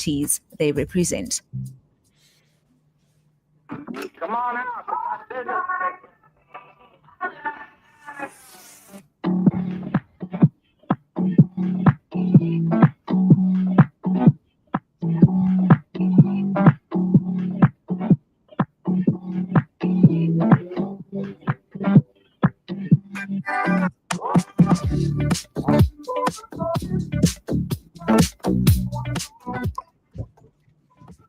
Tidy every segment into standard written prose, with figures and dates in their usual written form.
communities they represent. Come on out. We got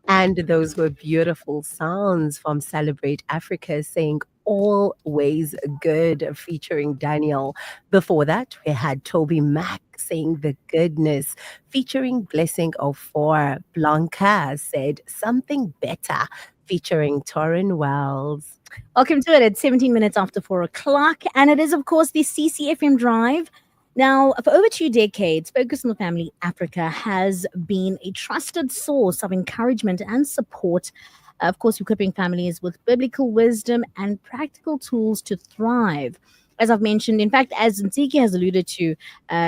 And those were beautiful sounds from Celebrate Africa saying always good featuring Daniel. Before that, we had Toby Mac saying the goodness featuring Blessing of Four. Blanca said something better featuring Torrin Wells. Welcome to it. It's 17 minutes after 4 o'clock. And it is, of course, the CCFM Drive. Now, for over 2 decades, Focus on the Family Africa has been a trusted source of encouragement and support, of course, equipping families with biblical wisdom and practical tools to thrive. As I've mentioned, in fact, as Ntsiki has alluded to,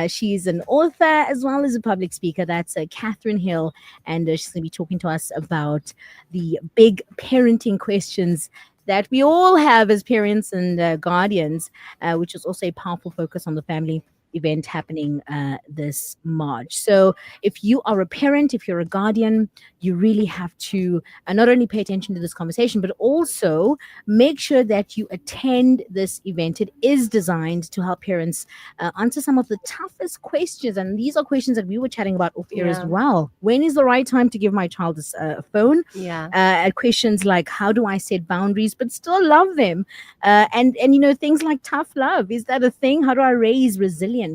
she's an author as well as a public speaker. That's Katharine Hill, and she's going to be talking to us about the big parenting questions that we all have as parents and guardians, which is also a powerful focus on the family event happening this March. So if you are a parent, if you're a guardian, you really have to not only pay attention to this conversation, but also make sure that you attend this event. It is designed to help parents answer some of the toughest questions. And these are questions that we were chatting about off air as well. When is the right time to give my child a phone? Questions like, how do I set boundaries but still love them? And you know, things like tough love. Is that a thing? How do I raise resilient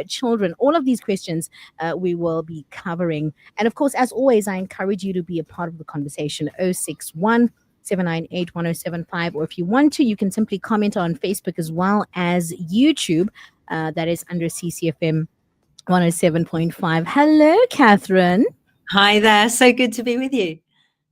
children? All of these questions we will be covering. And of course, as always, I encourage you to be a part of the conversation. 061 798 1075. Or if you want to, you can simply comment on Facebook as well as YouTube. That is under CCFM 107.5. Hello, Catherine. Hi there. So good to be with you.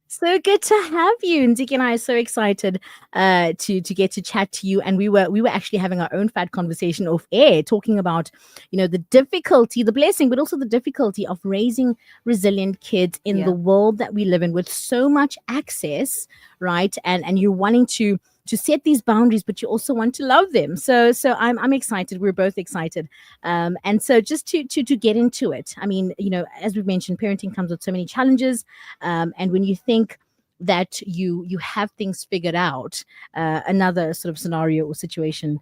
So good to have you. Ntsiki and I are so excited to get to chat to you. And we were actually having our own fat conversation off air, talking about, you know, the difficulty, the blessing, but also the difficulty of raising resilient kids in the world that we live in with so much access, right? And you're wanting to set these boundaries, but you also want to love them. So I'm excited. We're both excited. And so just to get into it, I mean, you know, as we've mentioned, parenting comes with so many challenges. And when you think that you have things figured out, another sort of scenario or situation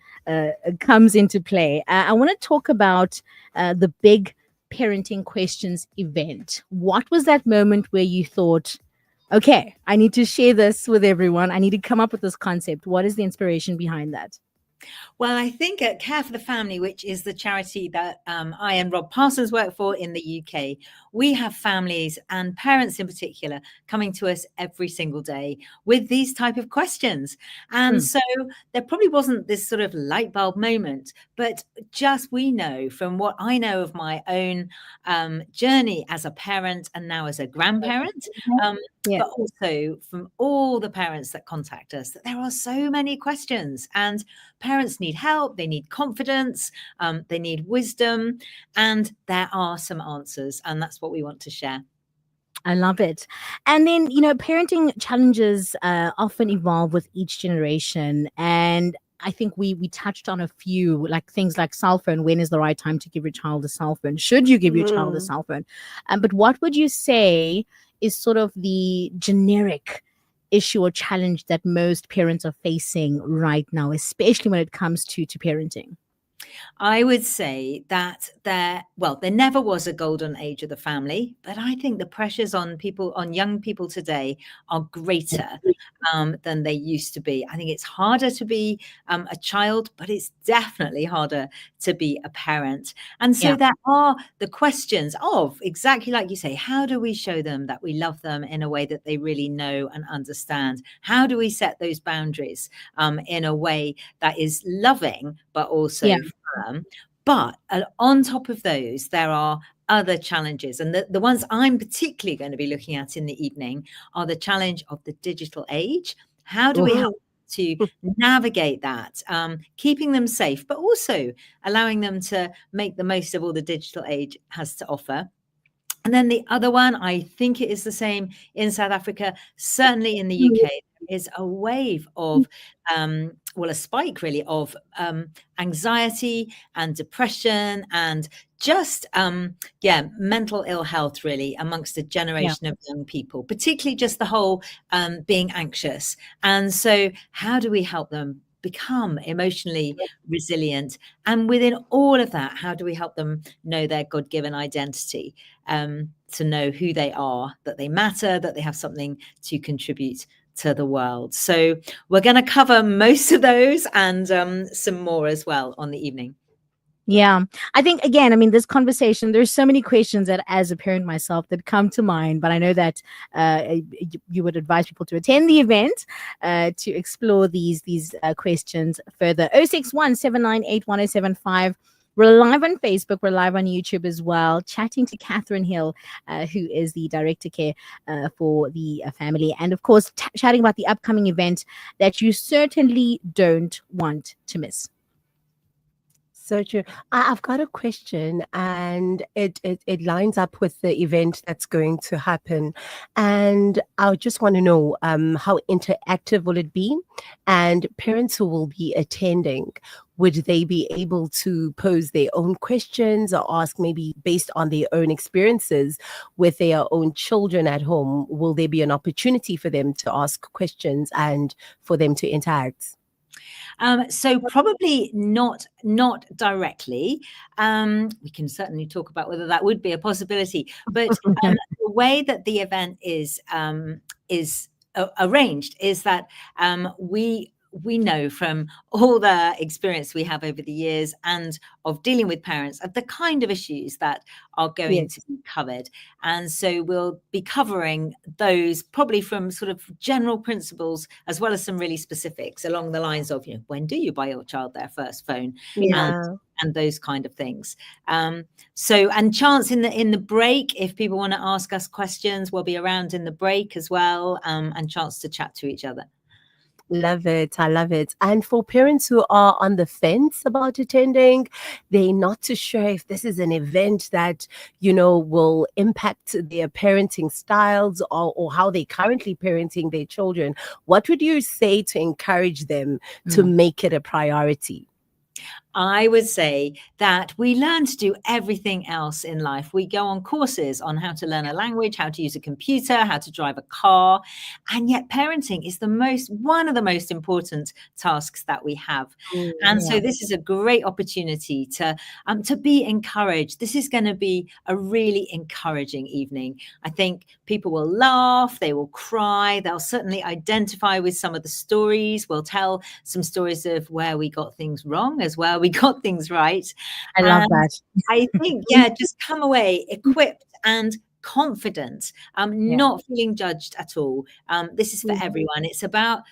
comes into play. I want to talk about the big parenting questions event. What was that moment where you thought, okay, I need to share this with everyone. I need to come up with this concept. What is the inspiration behind that? Well, I think at Care for the Family, which is the charity that I and Rob Parsons work for in the UK, we have families and parents in particular coming to us every single day with these type of questions. And so there probably wasn't this sort of light bulb moment, but just we know from what I know of my own journey as a parent and now as a grandparent, but also from all the parents that contact us, that there are so many questions, and parents need help, they need confidence, they need wisdom, and there are some answers, and that's what we want to share. I love it. And then, you know, parenting challenges often evolve with each generation. And I think we touched on a few, like things like cell phone. When is the right time to give your child a cell phone? Should you give your child a cell phone? But what would you say is sort of the generic issue or challenge that most parents are facing right now, especially when it comes to parenting? I would say that there never was a golden age of the family, but I think the pressures on young people today are greater than they used to be. I think it's harder to be a child, but it's definitely harder to be a parent. And so there are the questions of, exactly like you say, how do we show them that we love them in a way that they really know and understand? How do we set those boundaries in a way that is loving, but also firm? But on top of those, there are other challenges. And the ones I'm particularly going to be looking at in the evening are the challenge of the digital age. How do we help to navigate that, keeping them safe, but also allowing them to make the most of all the digital age has to offer? And then the other one, I think it is the same in South Africa, certainly in the UK, is a wave of, well, a spike really of anxiety and depression and just, mental ill health really amongst a generation of young people, particularly just the whole being anxious. And so how do we help them become emotionally resilient? And within all of that, how do we help them know their God-given identity? To know who they are, that they matter, that they have something to contribute to the world. So we're going to cover most of those and some more as well on the evening. Yeah, I think again, I mean, this conversation, there's so many questions that as a parent myself that come to mind, but I know that you would advise people to attend the event to explore these questions further. 061 798 1075. We're live on Facebook. We're live on YouTube as well, chatting to Katharine Hill, who is the director care for the family. And of course, chatting about the upcoming event that you certainly don't want to miss. So true. I've got a question, and it lines up with the event that's going to happen. And I just want to know how interactive will it be? And parents who will be attending, would they be able to pose their own questions or ask maybe based on their own experiences with their own children at home? Will there be an opportunity for them to ask questions and for them to interact? So probably not directly. We can certainly talk about whether that would be a possibility. But the way that the event is arranged is that we know from all the experience we have over the years and of dealing with parents of the kind of issues that are going to be covered. And so we'll be covering those probably from sort of general principles as well as some really specifics along the lines of, when do you buy your child their first phone? And those kind of things. So, and chance in the break, if people want to ask us questions, we'll be around in the break as well, and chance to chat to each other. Love it. I love it. And for parents who are on the fence about attending, they're not too sure if this is an event that, will impact their parenting styles or how they're currently parenting their children. What would you say to encourage them to make it a priority? I would say that we learn to do everything else in life. We go on courses on how to learn a language, how to use a computer, how to drive a car. And yet parenting is one of the most important tasks that we have. So this is a great opportunity to be encouraged. This is going to be a really encouraging evening. I think people will laugh, they will cry, they'll certainly identify with some of the stories. We'll tell some stories of where we got things wrong as well. We got things right. I love that. I think, just come away equipped and confident, not feeling judged at all. This is for everyone. It's about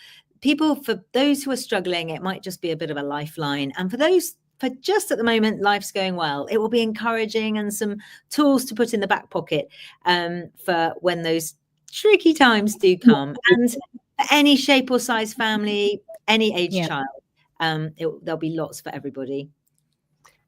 people, for those who are struggling, it might just be a bit of a lifeline. And for those, for just at the moment, life's going well, it will be encouraging and some tools to put in the back pocket for when those tricky times do come. And for any shape or size family, any age child, there'll be lots for everybody.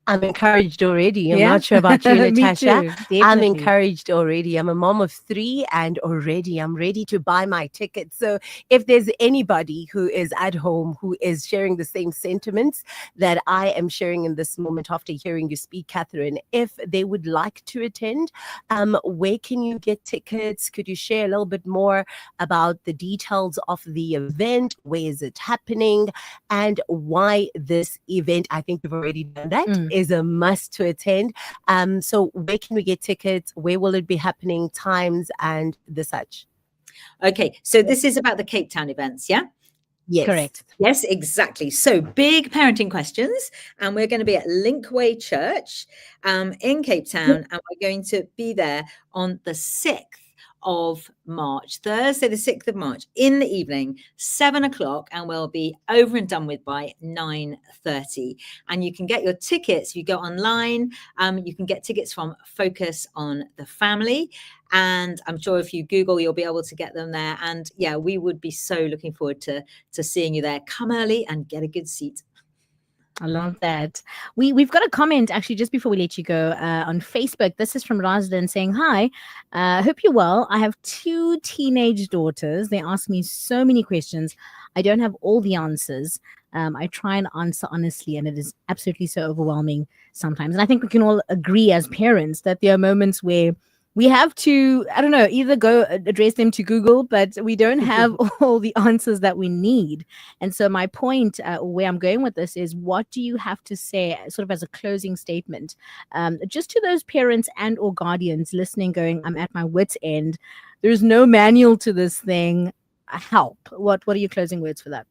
I'm encouraged already. I'm not sure about you, Natasha. I'm encouraged already. I'm a mom of 3 and already I'm ready to buy my ticket. So if there's anybody who is at home who is sharing the same sentiments that I am sharing in this moment after hearing you speak, Katharine, if they would like to attend, where can you get tickets? Could you share a little bit more about the details of the event? Where is it happening? And why this event, I think you've already done that, is a must to attend. So where can we get tickets? Where will it be happening? Times and the such. Okay, so this is about the Cape Town events, yeah? Yes. Correct. Yes, exactly. So big parenting questions. And we're going to be at Linkway Church in Cape Town. And we're going to be there on the 6th of March, Thursday, the 6th of March, in the evening, 7 o'clock, and we'll be over and done with by 9:30. And you can get your tickets. If you go online, you can get tickets from Focus on the Family. And I'm sure if you Google, you'll be able to get them there. And we would be so looking forward to seeing you there. Come early and get a good seat. I love that. We've got a comment actually just before we let you go on Facebook. This is from Razdan saying, "Hi, hope you're well. I have 2 teenage daughters. They ask me so many questions. I don't have all the answers. I try and answer honestly, and it is absolutely so overwhelming sometimes. And I think we can all agree as parents that there are moments where we have to, I don't know, either go address them to Google, but we don't have all the answers that we need. And so my point, where I'm going with this is, what do you have to say sort of as a closing statement, just to those parents and or guardians listening going, I'm at my wit's end. There's no manual to this thing. Help. What are your closing words for that?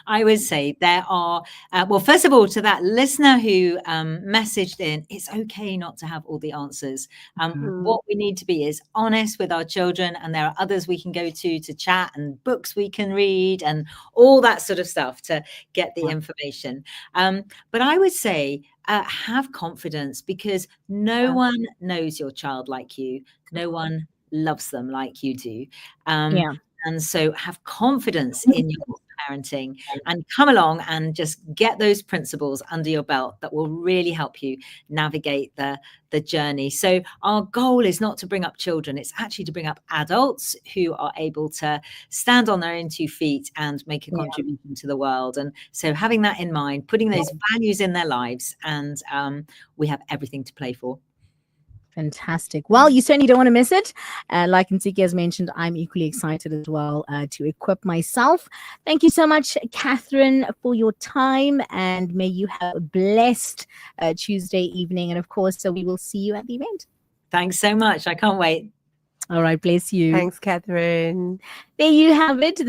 I would say there are, well, first of all, to that listener who messaged in, it's okay not to have all the answers. What we need to be is honest with our children, and there are others we can go to chat, and books we can read, and all that sort of stuff to get the information. But I would say have confidence, because no one knows your child like you. No one loves them like you do. And so have confidence in your parenting, and come along and just get those principles under your belt that will really help you navigate the journey. So our goal is not to bring up children, it's actually to bring up adults who are able to stand on their own 2 feet and make a contribution to the world. And so having that in mind, putting those values in their lives, and we have everything to play for. Fantastic. Well, you certainly don't want to miss it. Like Ntsiki has mentioned, I'm equally excited as well to equip myself. Thank you so much, Katharine, for your time, and may you have a blessed Tuesday evening. And of course, so we will see you at the event. Thanks so much. I can't wait. All right. Bless you. Thanks, Katharine. There you have it.